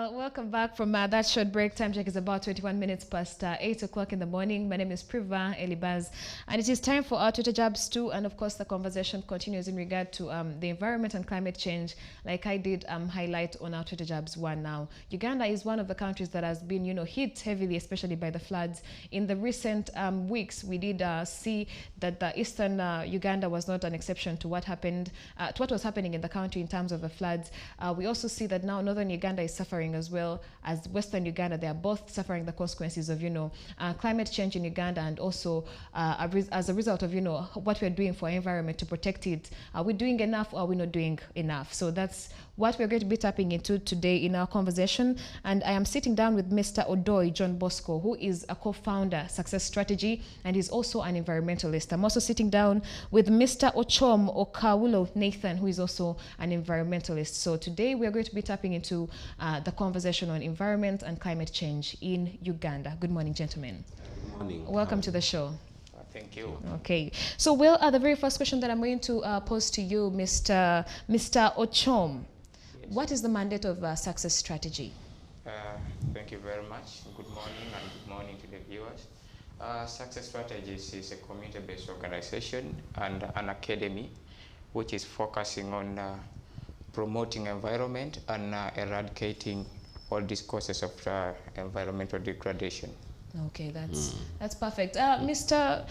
Well, welcome back from that short break. Time check is about 21 minutes past 8 o'clock in the morning. My name is Priva Elibaz, and it is time for our Twitter Jabs 2. And of course, the conversation continues in regard to the environment and climate change, like I did highlight on our Twitter Jabs 1 now. Uganda is one of the countries that has been, hit heavily, especially by the floods. In the recent weeks, we did see that the eastern Uganda was not an exception to what happened, to what was happening in the country in terms of the floods. We also see that now northern Uganda is suffering as well as Western Uganda. They are both suffering the consequences of, climate change in Uganda, and also as a result of, what we're doing for our environment to protect it. Are we doing enough, or are we not doing enough? So that's what we're going to be tapping into today in our conversation. And I am sitting down with Mr. Odoi John Bosco, who is a co-founder, Success Strategy, and he's also an environmentalist. I'm also sitting down with Mr. Ochom Okawulo Nathan, who is also an environmentalist. So today we're going to be tapping into the conversation on environment and climate change in Uganda. Good morning, gentlemen. Good morning. Welcome to the show. Thank you. Okay. So, well, the very first question that I'm going to pose to you, Mr. Ochom, yes. What is the mandate of Success Strategy? Thank you very much. Good morning, and good morning to the viewers. Success Strategies is a community-based organization and an academy which is focusing on promoting environment and eradicating all these causes of environmental degradation. Okay, that's perfect. Mr.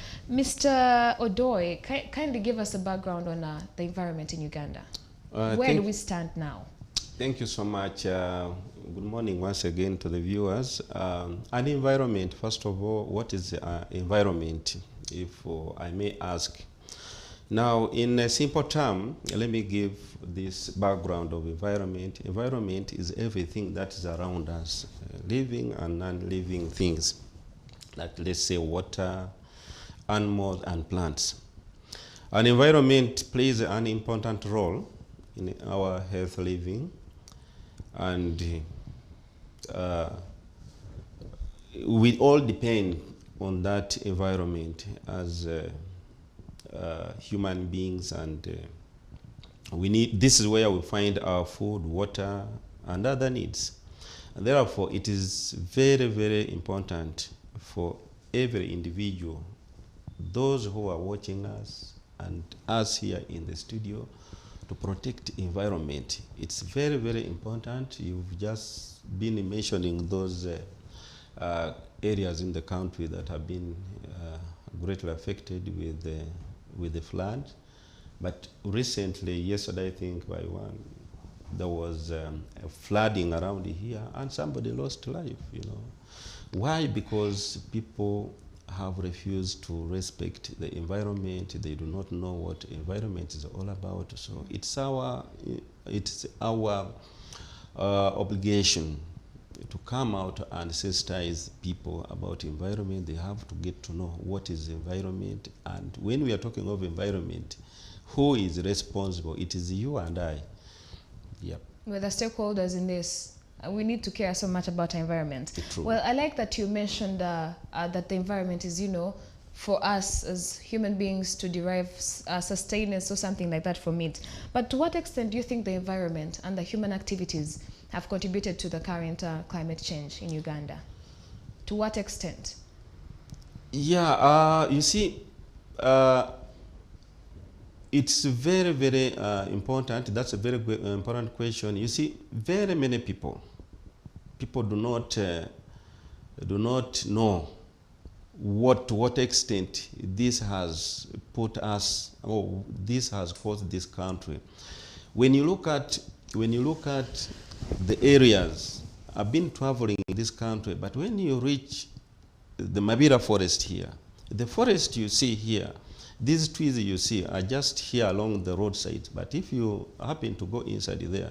Odoi, kindly give us a background on the environment in Uganda. Where do we stand now? Thank you so much. Good morning once again to the viewers. An environment, first of all, what is environment, if I may ask? Now, in a simple term, let me give this background of environment. Environment is everything that is around us, living and non-living things, like let's say water, animals, and plants. An environment plays an important role in our health living, and we all depend on that environment as human beings, and this is where we find our food, water, and other needs. And therefore, it is very, very important for every individual, those who are watching us and us here in the studio, to protect environment. It's very, very important. You've just been mentioning those areas in the country that have been greatly affected with the flood. But recently, yesterday, I think by one, there was a flooding around here, and somebody lost life. Why? Because people have refused to respect the environment. They do not know what environment is all about. So it's our obligation to come out and sensitize people about environment. They have to get to know what is environment, and when we are talking of environment, who is responsible? It is you and I. Yep. We're the stakeholders in this. We need to care so much about our environment. True. Well, I like that you mentioned that the environment is, for us as human beings to derive sustenance or something like that from it. But to what extent do you think the environment and the human activities have contributed to the current climate change in Uganda? To what extent? Yeah, you see, it's very, very important. That's a very important question. You see, very many people do not know to what extent this has put us, or this has caused this country. When you look at the areas, I've been traveling in this country, but when you reach the Mabira forest here, the forest you see here, these trees you see are just here along the roadside. But if you happen to go inside there,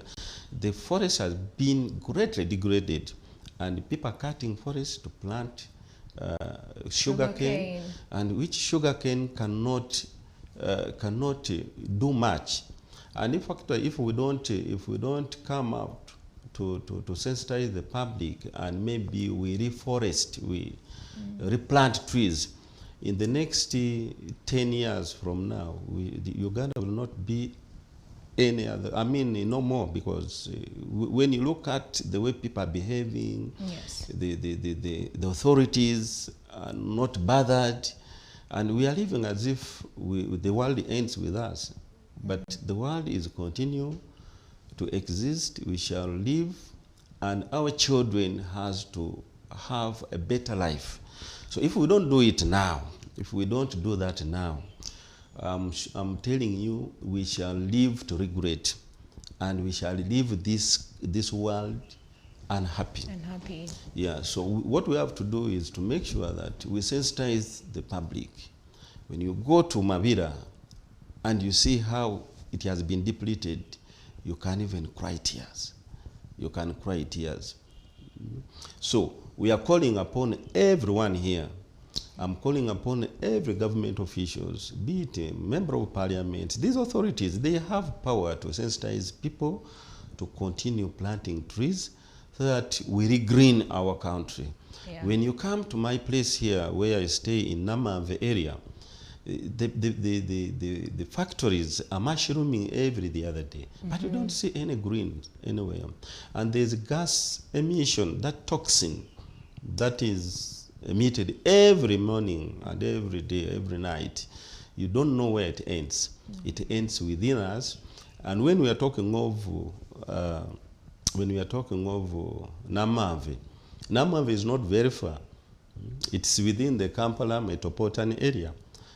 the forest has been greatly degraded, and people are cutting forests to plant sugarcane, and which sugarcane cannot do much. And in fact, if we don't come out to sensitize the public, and maybe we reforest, we replant trees, in the next 10 years from now, Uganda will not be any other. I mean, no more, because when you look at the way people are behaving, Yes. the authorities are not bothered, and we are living as if the world ends with us. But the world is continue to exist. We shall live, and our children has to have a better life. So if we don't do it now, if we don't do that now, I'm telling you, we shall live to regret, and we shall leave this world unhappy. Unhappy. Yeah, so what we have to do is to make sure that we sensitize the public. When you go to Mabira and you see how it has been depleted, you can even cry tears. You can cry tears. So we are calling upon everyone here. I'm calling upon every government officials, be it a member of parliament. These authorities, they have power to sensitize people to continue planting trees so that we regreen our country. Yeah. When you come to my place here, where I stay in Namave area, the factories are mushrooming every the other day, but you don't see any green anywhere. And there's gas emission, that toxin that is emitted every morning and every day, every night. You don't know where it ends. It ends within us. And when we are talking of Namave, Namave is not very far. It's within the Kampala metropolitan area.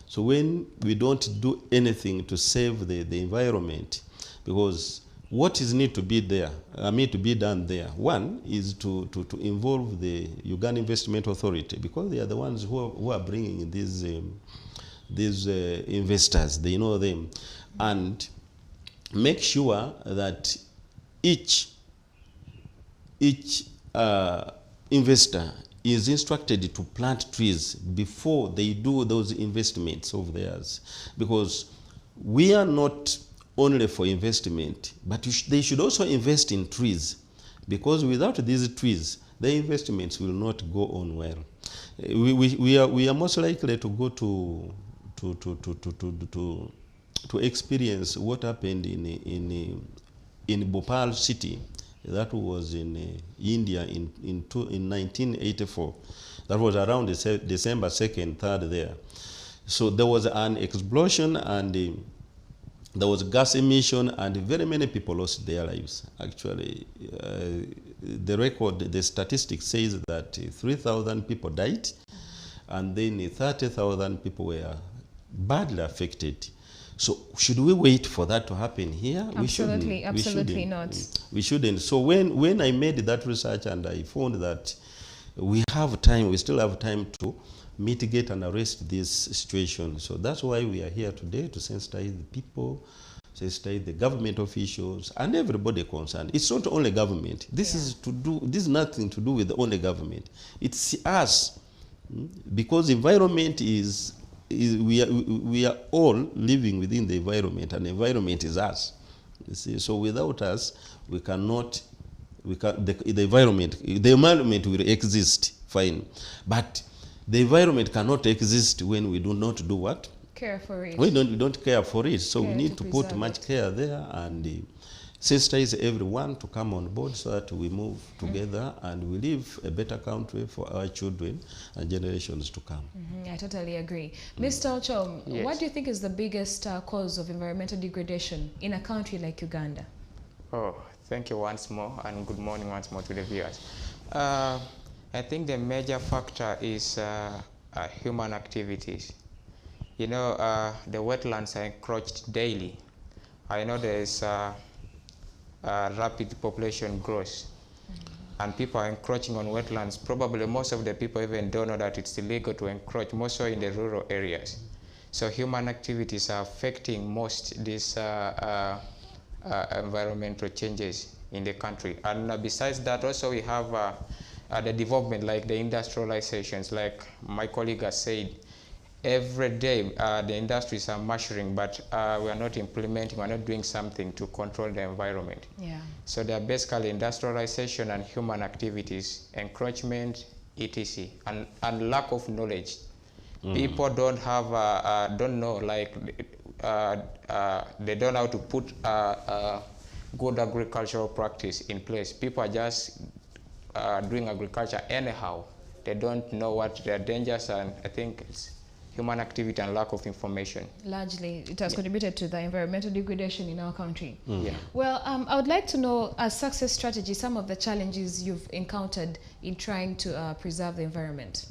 So when we don't do anything to save the environment, because what is need to be there, to be done there, one is to involve the Uganda Investment Authority, because they are the ones who are bringing these investors. They know them, and make sure that each investor is instructed to plant trees before they do those investments of theirs, because we are not only for investment, but they should also invest in trees, because without these trees, the investments will not go on well. We are most likely to go to experience what happened in Bhopal city. That was in India in 1984. That was around December 2nd, 3rd there. So there was an explosion, and there was gas emission, and very many people lost their lives. Actually, the statistics says that 3,000 people died, and then 30,000 people were badly affected. So should we wait for that to happen here? Absolutely, absolutely not. We shouldn't. So when I made that research and I found that we have time, we still have time to mitigate and arrest this situation. So that's why we are here today, to sensitize the people, sensitize the government officials, and everybody concerned. It's not only government. This is nothing to do with only government. It's us, because environment is we are all living within the environment, and the environment is us. You see, so without us, we cannot. The environment will exist fine, but the environment cannot exist when we do not do what? Care for it. We don't care for it. So we need to put much it. care there, and sensitize everyone to come on board, so that we move together and we leave a better country for our children and generations to come. I totally agree. Mr. Ocho, Yes. what do you think is the biggest cause of environmental degradation in a country like Uganda? Oh, thank you once more, and good morning once more to the viewers. I think the major factor is human activities. You know, the wetlands are encroached daily. I know there is rapid population growth, and people are encroaching on wetlands. Probably most of the people even don't know that it's illegal to encroach, more so in the rural areas. So human activities are affecting most these environmental changes in the country. And besides that, also we have the development, like the industrializations, like my colleague has said. Every day the industries are maturing, but we are not implementing, we are not doing something to control the environment. Yeah. So they are basically industrialization and human activities, encroachment, etc., and lack of knowledge. People don't have, don't know, like they don't know how to put good agricultural practice in place. People are just doing agriculture anyhow. They don't know what their dangers are, and I think it's human activity and lack of information. Largely, it has contributed to the environmental degradation in our country. Yeah. Well, I would like to know, as success strategy, some of the challenges you've encountered in trying to preserve the environment.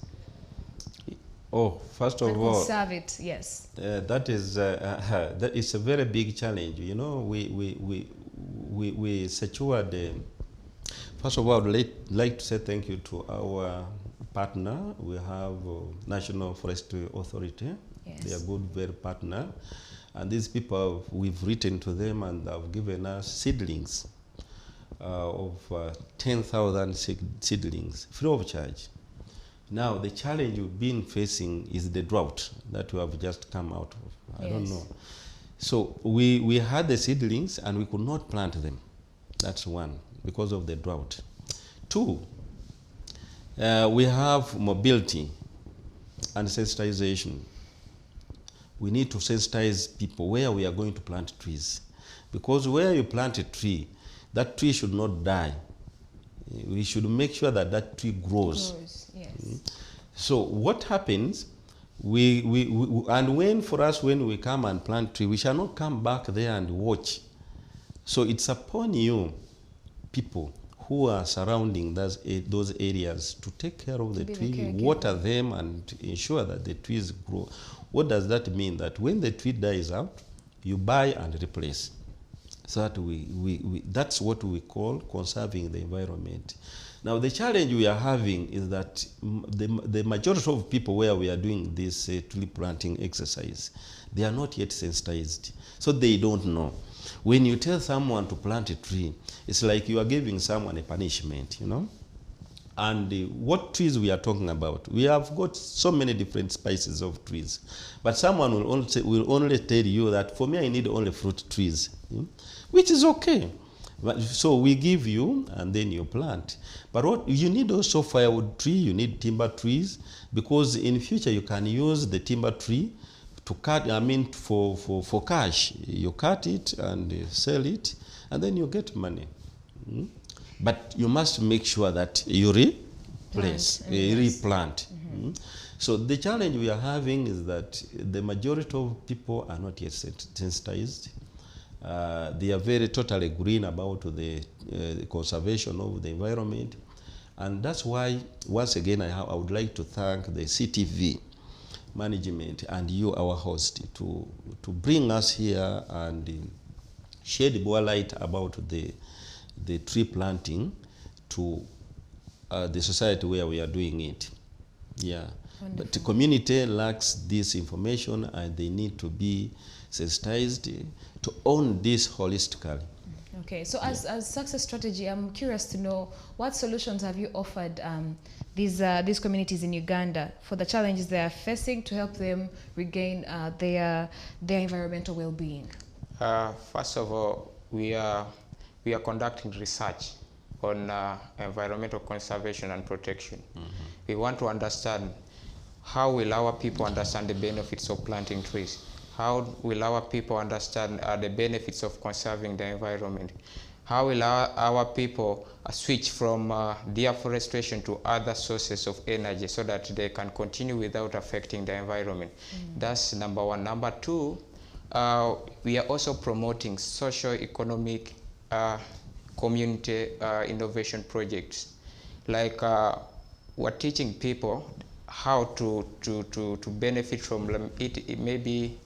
Oh, first of all, conserve it, yes. that is a very big challenge. You know, we secured. First of all, I would like to say thank you to our partner. We have National Forestry Authority. Yes. They are good, very partner. And these people, we've written to them and have given us seedlings of 10,000 seedlings, free of charge. Now, the challenge we've been facing is the drought that we have just come out of. I don't know. So we had the seedlings and we could not plant them. That's one, because of the drought. Two, we have mobility and sensitization. We need to sensitize people where we are going to plant trees. Because where you plant a tree, that tree should not die. We should make sure that that tree grows. Yes. So what happens, and when we come and plant tree, we shall not come back there and watch. So it's upon you, people who are surrounding those areas, to take care of the tree, water them, and ensure that the trees grow. What does that mean? That when the tree dies out, you buy and replace. So that that's what we call conserving the environment. Now, the challenge we are having is that the majority of people where we are doing this tree planting exercise, they are not yet sensitized. So they don't know. When you tell someone to plant a tree, it's like you are giving someone a punishment, you know? And what trees we are talking about? We have got so many different species of trees. But someone will only tell you that, for me, I need only fruit trees, which is okay. So we give you, and then you plant. But what you need also firewood tree, you need timber trees, because in future you can use the timber tree to cut, for cash. You cut it and sell it, and then you get money. But you must make sure that you replant. So the challenge we are having is that the majority of people are not yet sensitized. They are very totally green about the conservation of the environment. And that's why, once again, I would like to thank the CTV management and you, our host, to bring us here and shed more light about the tree planting to the society where we are doing it. Yeah. Wonderful. But the community lacks this information and they need to be sensitized to own this holistically. Okay, so as success strategy, I'm curious to know what solutions have you offered these communities in Uganda for the challenges they are facing to help them regain their environmental well-being? First of all, we are conducting research on environmental conservation and protection. We want to understand how will our people understand the benefits of planting trees. How will our people understand the benefits of conserving the environment? How will our people switch from deforestation to other sources of energy so that they can continue without affecting the environment? That's number one. Number two, we are also promoting socio-economic community innovation projects. Like we're teaching people how to benefit from maybe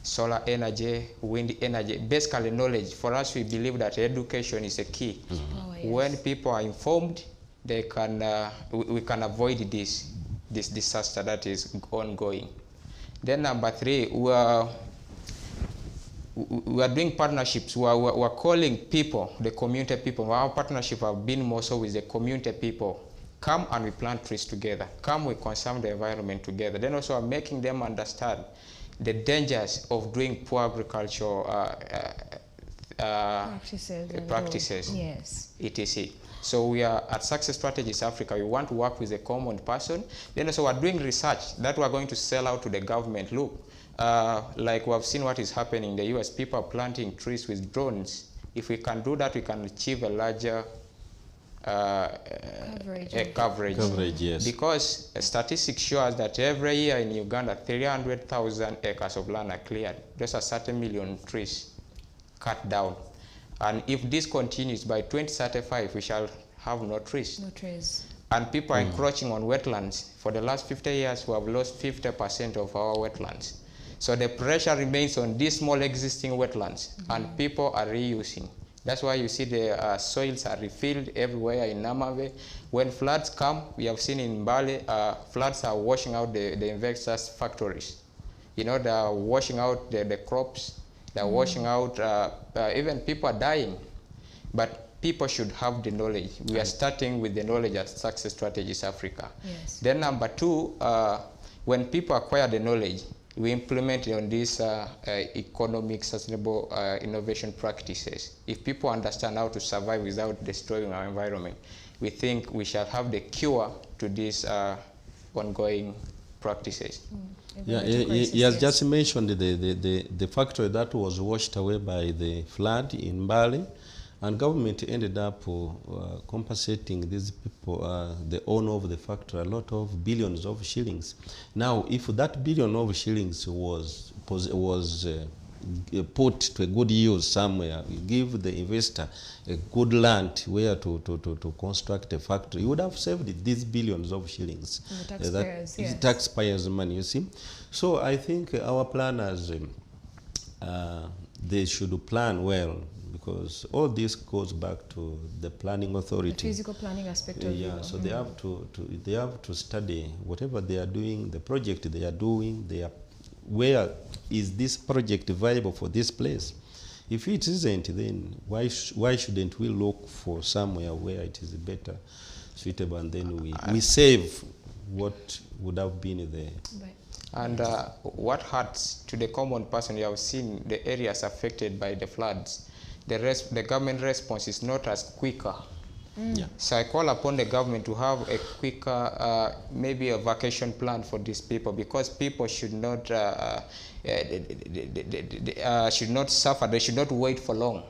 solar energy, wind energy, basically knowledge. For us, we believe that education is a key. Oh, yes. When people are informed, they can we can avoid this disaster that is ongoing. Then number three, we are doing partnerships. We are calling people, the community people. Our partnership have been more so with the community people. Come and we plant trees together. Come, we conserve the environment together. Then also are making them understand the dangers of doing poor agricultural practices. Yes. etc. So we are at Success Strategies Africa. We want to work with a common person. Then also we're doing research that we're going to sell out to the government. Look, like we have seen what is happening in the US, people are planting trees with drones. If we can do that, we can achieve a larger coverage. Yes. Because statistics show us that every year in Uganda, 300,000 acres of land are cleared. There's a certain million trees cut down. And if this continues, by 2035, we shall have no trees. No trees. And people are encroaching on wetlands. For the last 50 years, we have lost 50% of our wetlands. So the pressure remains on these small existing wetlands, and people are reusing. That's why you see the soils are refilled everywhere in Namave. When floods come, we have seen in Mbale, floods are washing out the investors' factories. You know, they're washing out the crops, they're washing out, even people are dying. But people should have the knowledge. We are starting with the knowledge at Success Strategies Africa. Yes. Then number two, when people acquire the knowledge, we implement it on these economic, sustainable innovation practices. If people understand how to survive without destroying our environment, we think we shall have the cure to these ongoing practices. Yeah, he has just mentioned the factory that was washed away by the flood in Mbale, and government ended up compensating these people, the owner of the factory, a lot of billions of shillings. Now, if that billion of shillings was put to a good use somewhere, give the investor a good land where to construct a factory, you would have saved these billions of shillings. The taxpayers, yes. Taxpayers' money, you see. So I think our planners, they should plan well, because all this goes back to the planning authority. The physical planning aspect of yeah, so they have to study whatever they are doing, the project they are doing, where is this project viable for this place? If it isn't, then why shouldn't we look for somewhere where it is better suitable, and then we save what would have been there. Right. And what hurts to the common person, you have seen the areas affected by the floods. The government response is not as quicker. Yeah. So I call upon the government to have a quicker, maybe a vacation plan for these people, because people should not suffer. They should not wait for long.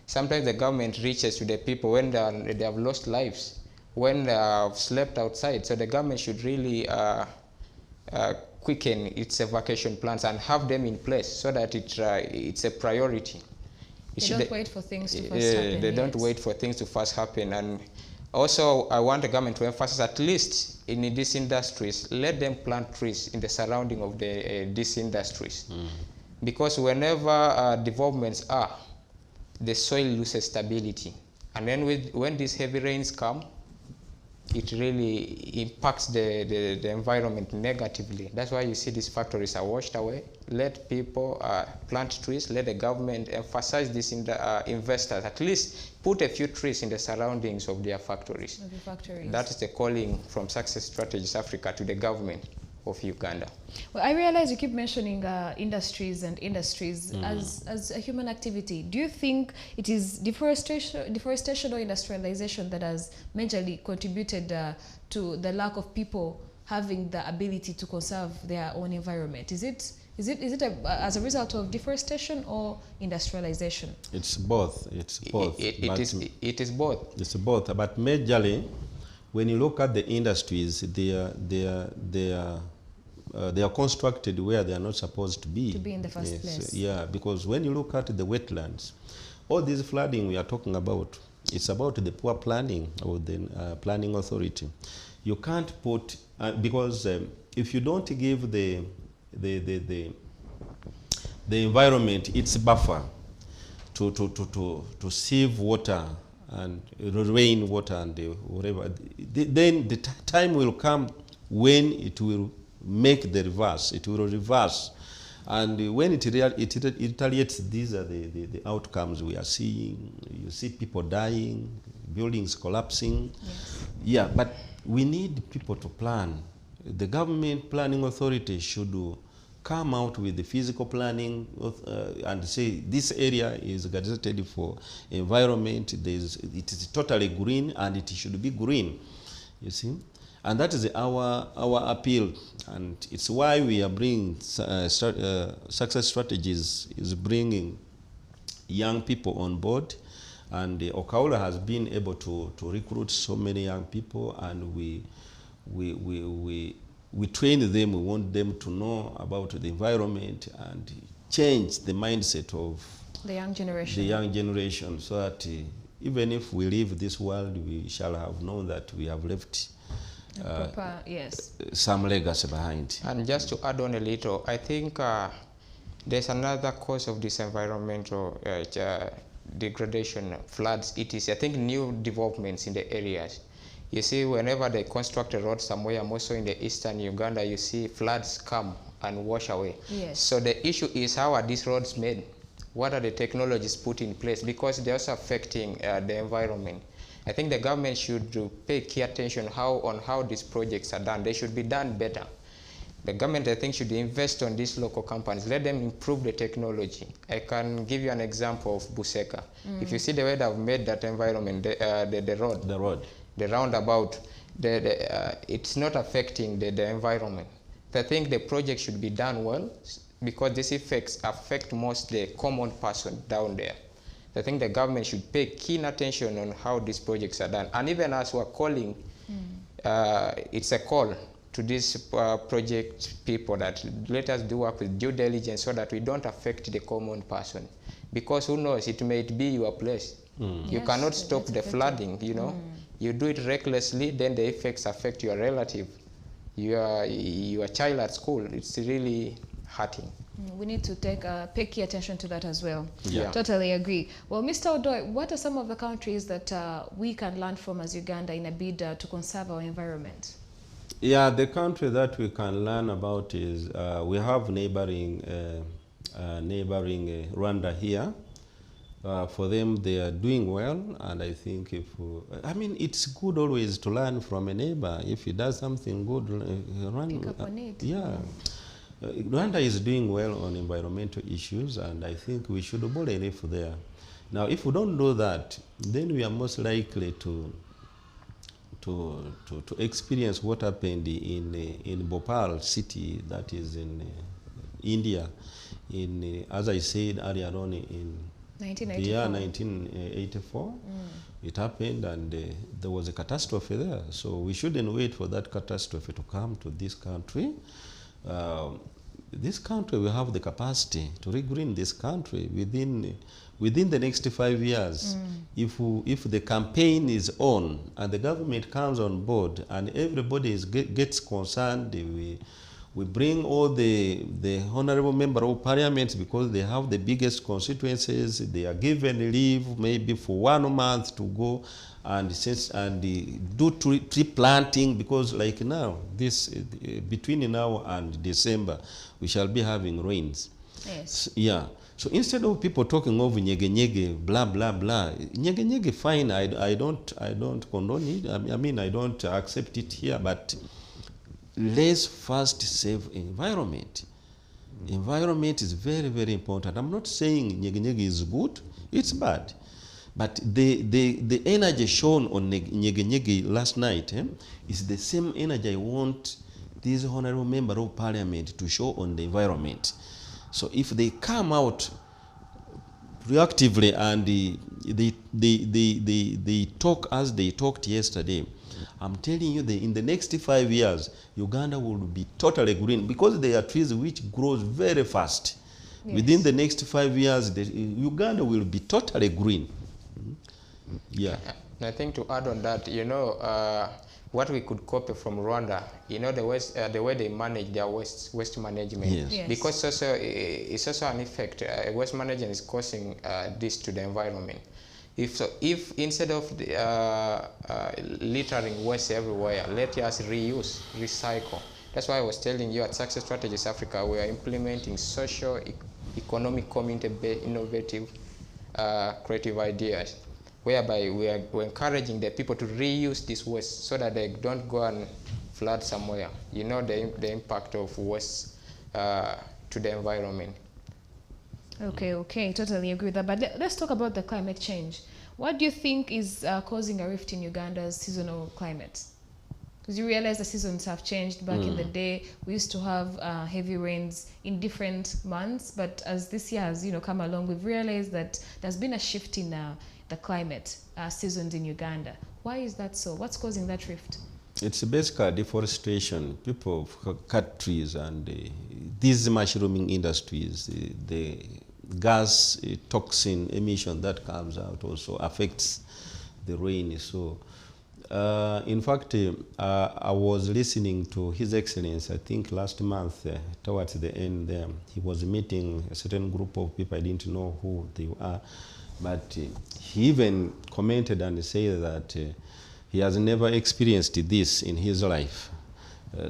Sometimes the government reaches to the people when they have lost lives, when they have slept outside. So the government should really quicken its vacation plans and have them in place so that it's a priority. They don't wait for things to first happen. They don't wait for things to first happen. And also, I want the government to emphasize, at least in these industries, let them plant trees in the surrounding of these industries. Because whenever developments are, the soil loses stability. And then when these heavy rains come, it really impacts the environment negatively. That's why you see these factories are washed away. Let people plant trees. Let the government emphasize this in the investors. At least put a few trees in the surroundings of their factories. That is the calling from Success Strategies Africa to the government of Uganda. Well, I realize you keep mentioning industries as a human activity. Do you think it is deforestation or industrialization that has majorly contributed to the lack of people having the ability to conserve their own environment? Is it as a result of deforestation or industrialization? It's both. It's both. It is both. It's both. But majorly, when you look at the industries, they are constructed where they are not supposed to be. To be in the first place. Yeah, because when you look at the wetlands, all this flooding we are talking about, it's about the poor planning of the planning authority. You can't put because if you don't give the environment its buffer to sieve water and rain water and whatever, then the time will come when it will make the reverse. It will reverse, and when it retaliates, these are the outcomes we are seeing. You see people dying, buildings collapsing. Yes. Yeah, but we need people to plan. The government planning authority should come out with the physical planning and say this area is gazetted for environment. It is totally green and it should be green, you see. And that is our appeal, and it's why we are bringing success strategies, is bringing young people on board, and Okaula has been able to recruit so many young people, and we train them. We want them to know about the environment and change the mindset of the young generation. The young generation, so that even if we leave this world, we shall have known that we have left yes, some legacy behind. And just to add on a little, I think there's another cause of this environmental degradation, floods. It is, I think, new developments in the areas. You see, whenever they construct a road somewhere, also in the eastern Uganda, you see floods come and wash away. Yes. So the issue is, how are these roads made? What are the technologies put in place? Because they're also affecting the environment. I think the government should pay key attention on how these projects are done. They should be done better. The government, I think, should invest on these local companies. Let them improve the technology. I can give you an example of Buseka. If you see the way they've made that environment, the road, the roundabout, it's not affecting the environment. I think the project should be done well, because these effects affect most the common person down there. I think the government should pay keen attention on how these projects are done. And even as we're calling, it's a call to these project people that let us do work with due diligence, so that we don't affect the common person. Because who knows, it may be your place. You cannot stop the flooding, you know. You do it recklessly, then the effects affect your relative, your child at school. It's really hurting. We need to pay key attention to that as well. Yeah. Totally agree. Well, Mr. Odoi, what are some of the countries that we can learn from as Uganda in a bid to conserve our environment? Yeah, the country that we can learn about is, we have neighboring Rwanda here. For them, they are doing well, and I think I mean, it's good always to learn from a neighbor. If he does something good, pick up on it. Yeah. Rwanda is doing well on environmental issues, and I think we should borrow enough there. Now, if we don't do that, then we are most likely to experience what happened in Bhopal city, that is in India, as I said earlier on, in 1984. the year 1984. It happened, and there was a catastrophe there. So we shouldn't wait for that catastrophe to come to this country. This country will have the capacity to regreen this country within the next 5 years. If the campaign is on and the government comes on board and everybody gets concerned, we bring all the honorable member of parliament, because they have the biggest constituencies. They are given leave maybe for 1 month to go and do tree planting, because like now, between now and December, we shall be having rains. Yes. Yeah. So instead of people talking of nyege, blah blah blah, nyege fine. I don't condone it. I mean, I don't accept it here. But let's first save environment. Environment is very, very important. I'm not saying nyege is good. It's bad. But the energy shown on nyege last night is the same energy I want this honorable member of parliament to show on the environment. So if they come out proactively and they talk as they talked yesterday, I'm telling you, in the next 5 years, Uganda will be totally green, because they are trees which grows very fast. Yes. Within the next 5 years, Uganda will be totally green. Yeah. And I think to add on that, you know, what we could copy from Rwanda, you know, the way they manage their waste management. Yes. Yes. Because it's also an effect. Waste management is causing this to the environment. If instead of littering waste everywhere, let us reuse, recycle. That's why I was telling you at Success Strategies Africa, we are implementing social, economic, community-based, innovative, creative ideas, whereby we're encouraging the people to reuse this waste so that they don't go and flood somewhere. You know, the impact of waste to the environment. Okay, totally agree with that. But let's talk about the climate change. What do you think is causing a rift in Uganda's seasonal climate? Because you realize the seasons have changed. Back in the day, we used to have heavy rains in different months, but as this year has come along, we've realized that there's been a shift in the climate seasons in Uganda. Why is that so? What's causing that rift? It's basically deforestation. People cut trees, and these mushrooming industries, the gas toxin emission that comes out also affects the rain. So, in fact, I was listening to His Excellency, I think last month, towards the end there, he was meeting a certain group of people. I didn't know who they are, but he even commented and said that he has never experienced this in his life.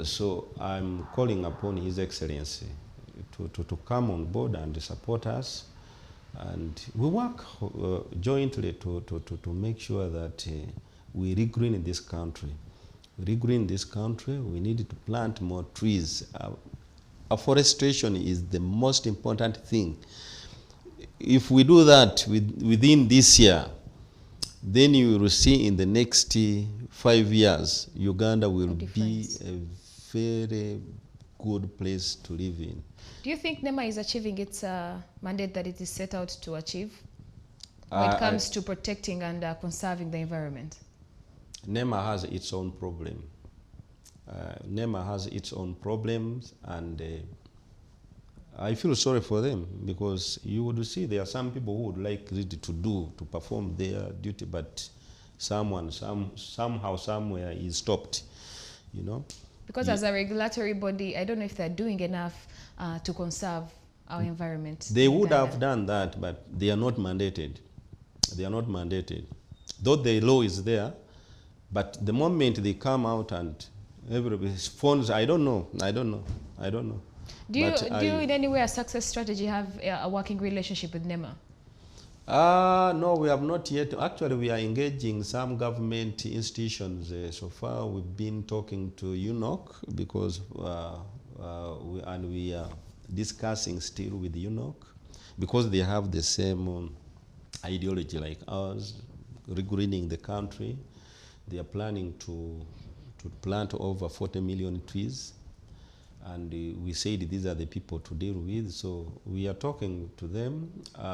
So I'm calling upon His Excellency to come on board and support us. And we work jointly to make sure that we regreen this country. Regreen this country, we need to plant more trees. Afforestation is the most important thing. If we do that within this year, then you will see in the next 5 years, Uganda will be a very good place to live in. Do you think NEMA is achieving its mandate that it is set out to achieve when it comes to protecting and conserving the environment? NEMA has its own problem. NEMA has its own problems, and I feel sorry for them, because you would see there are some people who would like it to perform their duty, but somehow, somewhere is stopped, Because as a regulatory body, I don't know if they're doing enough to conserve our environment. They would have done that, but they are not mandated. They are not mandated. Though the law is there, but the moment they come out and everybody's phones, I don't know. Do you in any way, a success strategy, have a working relationship with NEMA? No, we have not yet. Actually, we are engaging some government institutions. So far, we've been talking to UNOC, because we are discussing still with UNOC, because they have the same ideology like ours, regreening the country. They are planning to plant over 40 million trees. And we said these are the people to deal with, so we are talking to them.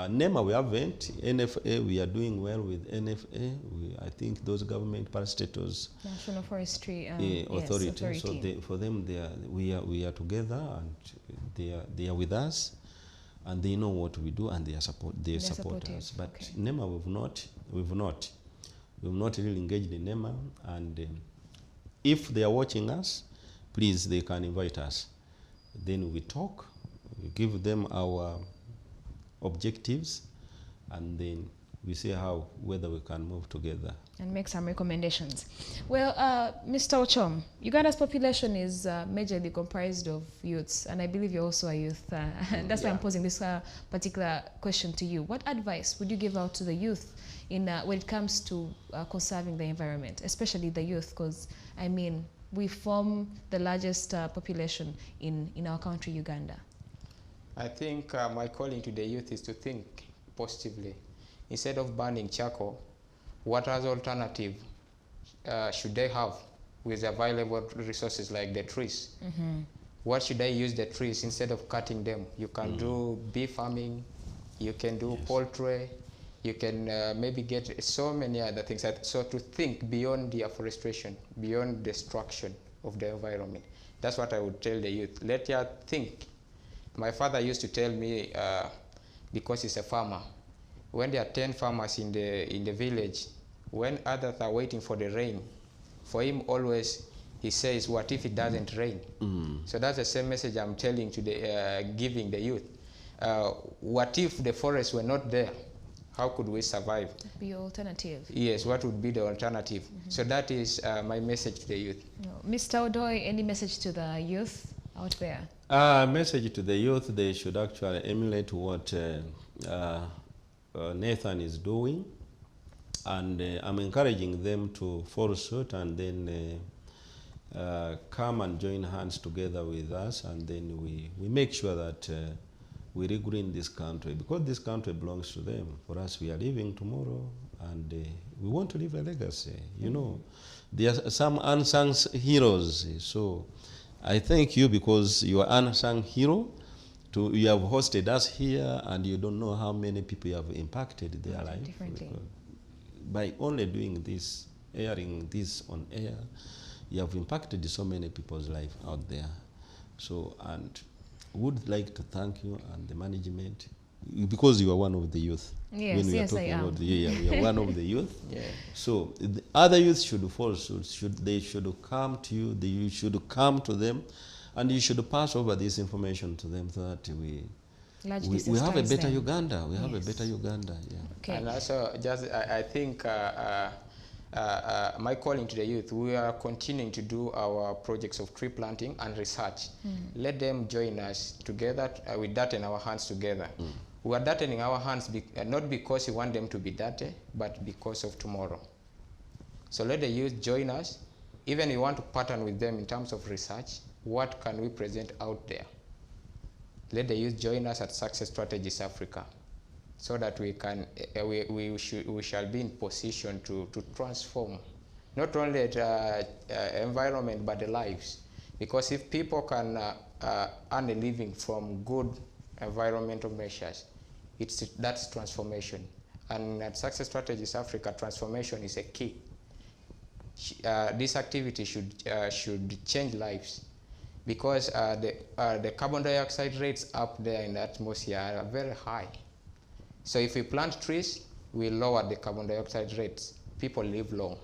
NEMA we haven't. NFA, we are doing well with NFA. I think those government parastatals, National Forestry Authority. Yes, so for them, we are together, and they are with us, and they know what we do, and they support us. But okay. NEMA we've not really engaged in NEMA, and if they are watching us, please, they can invite us. Then we talk, we give them our objectives, and then we see whether we can move together. And make some recommendations. Well, Mr. Ochom, Uganda's population is majorly comprised of youths, and I believe you're also a youth. And that's why I'm posing this particular question to you. What advice would you give out to the youth when it comes to conserving the environment, especially the youth? Because, I mean, we form the largest population in our country, Uganda. I think my calling to the youth is to think positively. Instead of burning charcoal, what other alternative should they have with available resources like the trees? Mm-hmm. What should they use the trees instead of cutting them? You can do bee farming, you can do poultry, you can maybe get so many other things. So to think beyond the afforestation, beyond destruction of the environment. That's what I would tell the youth. Let you think. My father used to tell me, because he's a farmer, when there are 10 farmers in the village, when others are waiting for the rain, for him always he says, what if it doesn't rain? So that's the same message I'm telling to giving the youth. What if the forests were not there? How could we survive? That'd be your alternative. Yes, what would be the alternative? So that is my message to the youth. Mr. Odoi, any message to the youth out there? Message to the youth, they should actually emulate what Nathan is doing, and I'm encouraging them to follow suit, and then come and join hands together with us, and then we make sure that we regreen this country, because this country belongs to them. For us, we are leaving tomorrow, and we want to leave a legacy. You know, there are some unsung heroes. So I thank you because you are unsung hero. You have hosted us here, and you don't know how many people you have impacted their life. Differently. By only doing this, airing this on air, you have impacted so many people's life out there. So, and would like to thank you and the management, because you are one of the youth. Yes, when we yes, are talking I am. about we are one of the youth. Yeah. So the other youth should follow suit. They should come to you. You should come to them, and you should pass over this information to them so that we have a better Uganda. We have a better Uganda. Yeah. Okay. And also, just I think my calling to the youth, we are continuing to do our projects of tree planting and research. Let them join us together with that in our hands together. We are dirty in our hands not because we want them to be dirty, but because of tomorrow. So let the youth join us. Even we want to partner with them in terms of research. What can we present out there? Let the youth join us at Success Strategies Africa, so that we can we shall be in position to transform not only the environment but the lives. Because if people can earn a living from good environmental measures, that's transformation. And at Success Strategies Africa, transformation is a key. This activity should change lives, because the carbon dioxide rates up there in the atmosphere are very high. So if we plant trees, we lower the carbon dioxide rates. People live long.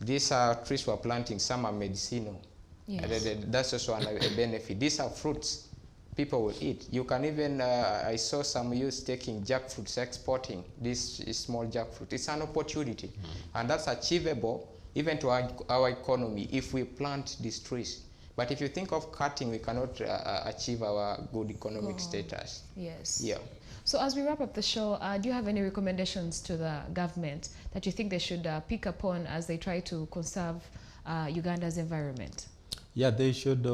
These are trees we're planting. Some are medicinal. Yes. That's also a benefit. These are fruits people will eat. You can even, I saw some youth taking jackfruits, exporting this small jackfruit. It's an opportunity. And that's achievable even to our economy if we plant these trees. But if you think of cutting, we cannot achieve our good economic status. Yes. Yeah. So as we wrap up the show, do you have any recommendations to the government that you think they should pick upon as they try to conserve Uganda's environment? Yeah, they should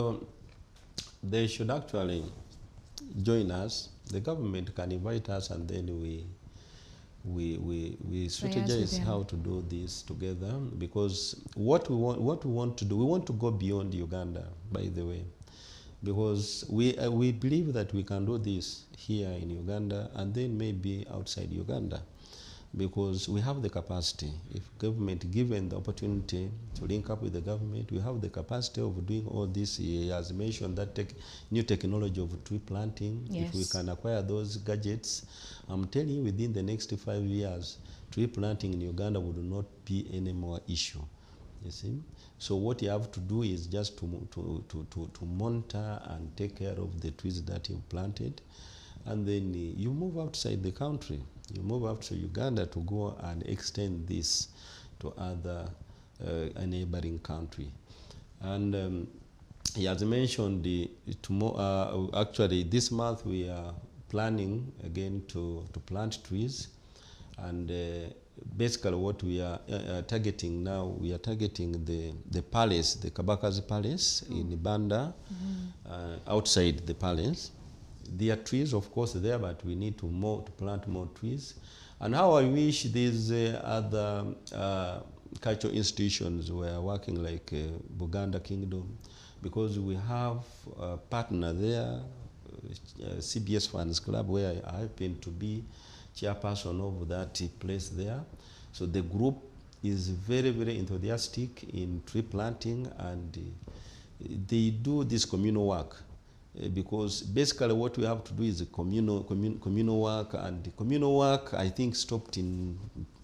actually join us. The government can invite us, and then we strategize how to do this together. Because what we want to do, we want to go beyond Uganda, by the way, because we believe that we can do this here in Uganda and then maybe outside Uganda, because we have the capacity. If government given the opportunity to link up with the government, we have the capacity of doing all this. He has mentioned that new technology of tree planting. Yes. If we can acquire those gadgets, I'm telling you, within the next 5 years, tree planting in Uganda would not be any more issue. You see? So what you have to do is just to monitor and take care of the trees that you've planted, and then you move outside the country. You move out to Uganda to go and extend this to other neighboring country. And he has mentioned actually this month we are planning again to plant trees, and basically what we are targeting now, we are targeting the palace, the Kabaka's palace in Banda, outside the palace. There are trees, of course, there, but we need to plant more trees. And how I wish these other cultural institutions were working like Buganda Kingdom, because we have a partner there, CBS Fans Club, where I happen to be chairperson of that place there. So the group is very, very enthusiastic in tree planting, and they do this communal work. Because basically what we have to do is communal work, and communal work I think stopped in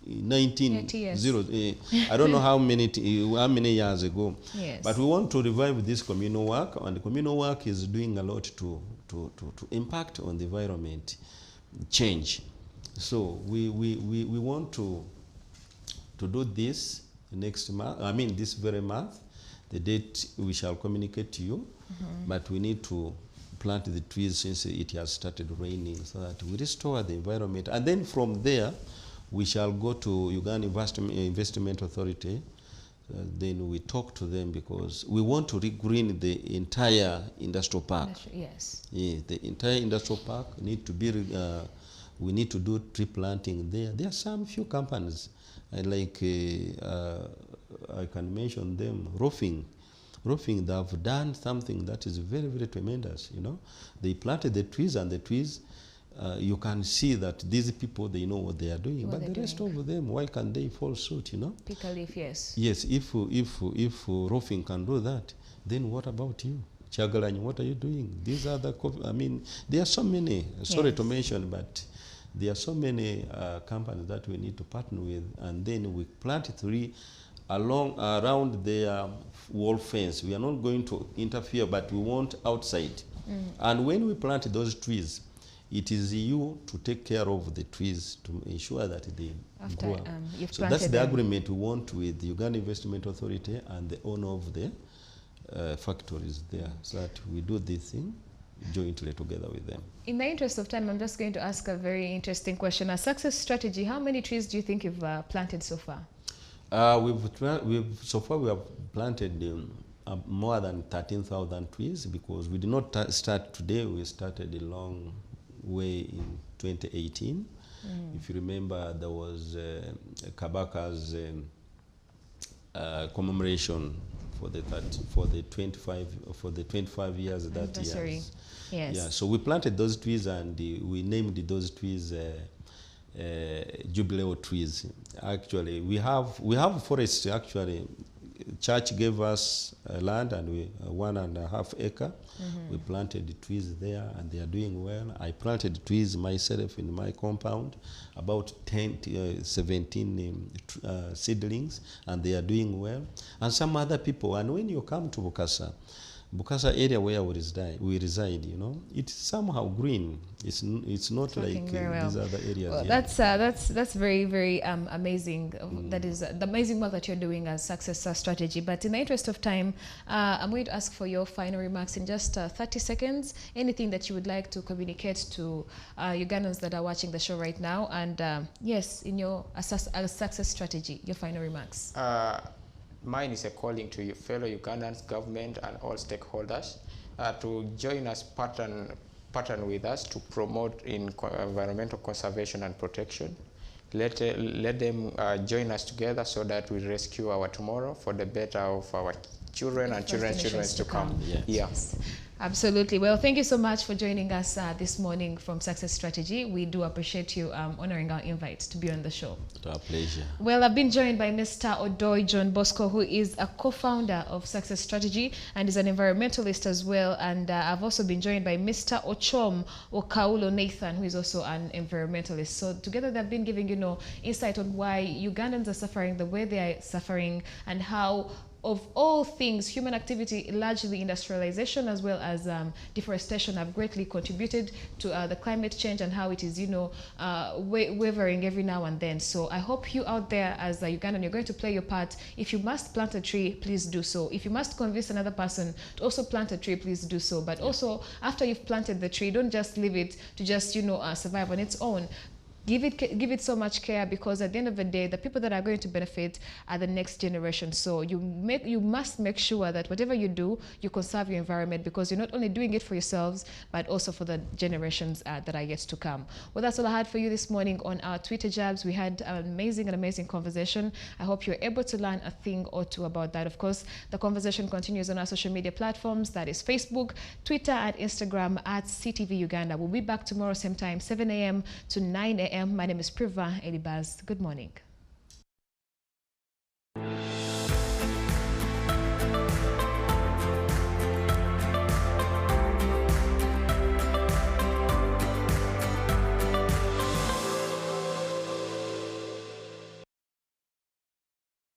1900. I don't know how many years ago. Yes. But we want to revive this communal work, and the communal work is doing a lot to impact on the environment change. So we want to do this next month. I mean this very month. The date we shall communicate to you, but we need to plant the trees since it has started raining, so that we restore the environment. And then from there, we shall go to Uganda Investment Authority. Then we talk to them, because we want to regreen the entire industrial park. Yes. Yeah, the entire industrial park need to be We need to do tree planting there. There are some few companies, I can mention them, roofing, they have done something that is very, very tremendous, you know. They planted the trees, and the trees, you can see that these people, they know what they are doing. But the rest of them, why can they fall suit, you know? Pick a leaf, yes. Yes, if roofing can do that, then what about you? Chagalany, what are you doing? These are the, I mean, there are so many, sorry to mention, but there are so many companies that we need to partner with, and then we plant a tree around their wall fence. We are not going to interfere, but we want outside. And when we plant those trees, it is you to take care of the trees to ensure that they grow up. So that's the agreement we want with the Uganda Investment Authority and the owner of the factories there, so that we do this thing jointly together with them. In the interest of time, I'm just going to ask a very interesting question. A success strategy, how many trees do you think you've planted so far? So far we have planted more than 13,000 trees, because we did not start today. We started a long way in 2018. If you remember, there was Kabaka's commemoration for the 25 years that year. Yes. Yeah. So we planted those trees, and we named those trees jubilee trees. Actually, we have forests. Actually, church gave us land, and we 1.5 acres. We planted the trees there, and they are doing well. I planted trees myself in my compound, about 17 seedlings, and they are doing well. And some other people. And when you come to Bukasa area where we reside, you know, it's somehow green. It's not like these other areas. Well, that's very, very amazing. That is the amazing work that you're doing as success strategy. But in the interest of time, I'm going to ask for your final remarks in just 30 seconds. Anything that you would like to communicate to Ugandans that are watching the show right now, and yes, in your success strategy, your final remarks. Mine is a calling to you fellow Ugandans, government, and all stakeholders to join us, partner with us to promote environmental conservation and protection. Let them join us together so that we rescue our tomorrow for the better of our children and children's children to come. Yes. Absolutely. Well, thank you so much for joining us this morning from Success Strategy. We do appreciate you honoring our invite to be on the show. It's our pleasure. Well, I've been joined by Mr. Odoi John Bosco, who is a co-founder of Success Strategy and is an environmentalist as well. And I've also been joined by Mr. Ochom Okaulo Nathan, who is also an environmentalist. So together they've been giving, you know, insight on why Ugandans are suffering the way they are suffering, and how, of all things, human activity, largely industrialization as well as deforestation, have greatly contributed to the climate change, and how it is, you know, wavering every now and then. So I hope you out there as a Ugandan, you're going to play your part. If you must plant a tree, please do so. If you must convince another person to also plant a tree, please do so. But also, after you've planted the tree, don't just leave it to just, you know, survive on its own. Give it so much care, because at the end of the day, the people that are going to benefit are the next generation. So you must make sure that whatever you do, you conserve your environment, because you're not only doing it for yourselves, but also for the generations that are yet to come. Well, that's all I had for you this morning on our Twitter Jabs. We had an amazing conversation. I hope you're able to learn a thing or two about that. Of course, the conversation continues on our social media platforms. That is Facebook, Twitter, and Instagram at SEETV Uganda. We'll be back tomorrow, same time, 7 a.m. to 9 a.m. My name is Priva Elibaz. Good morning.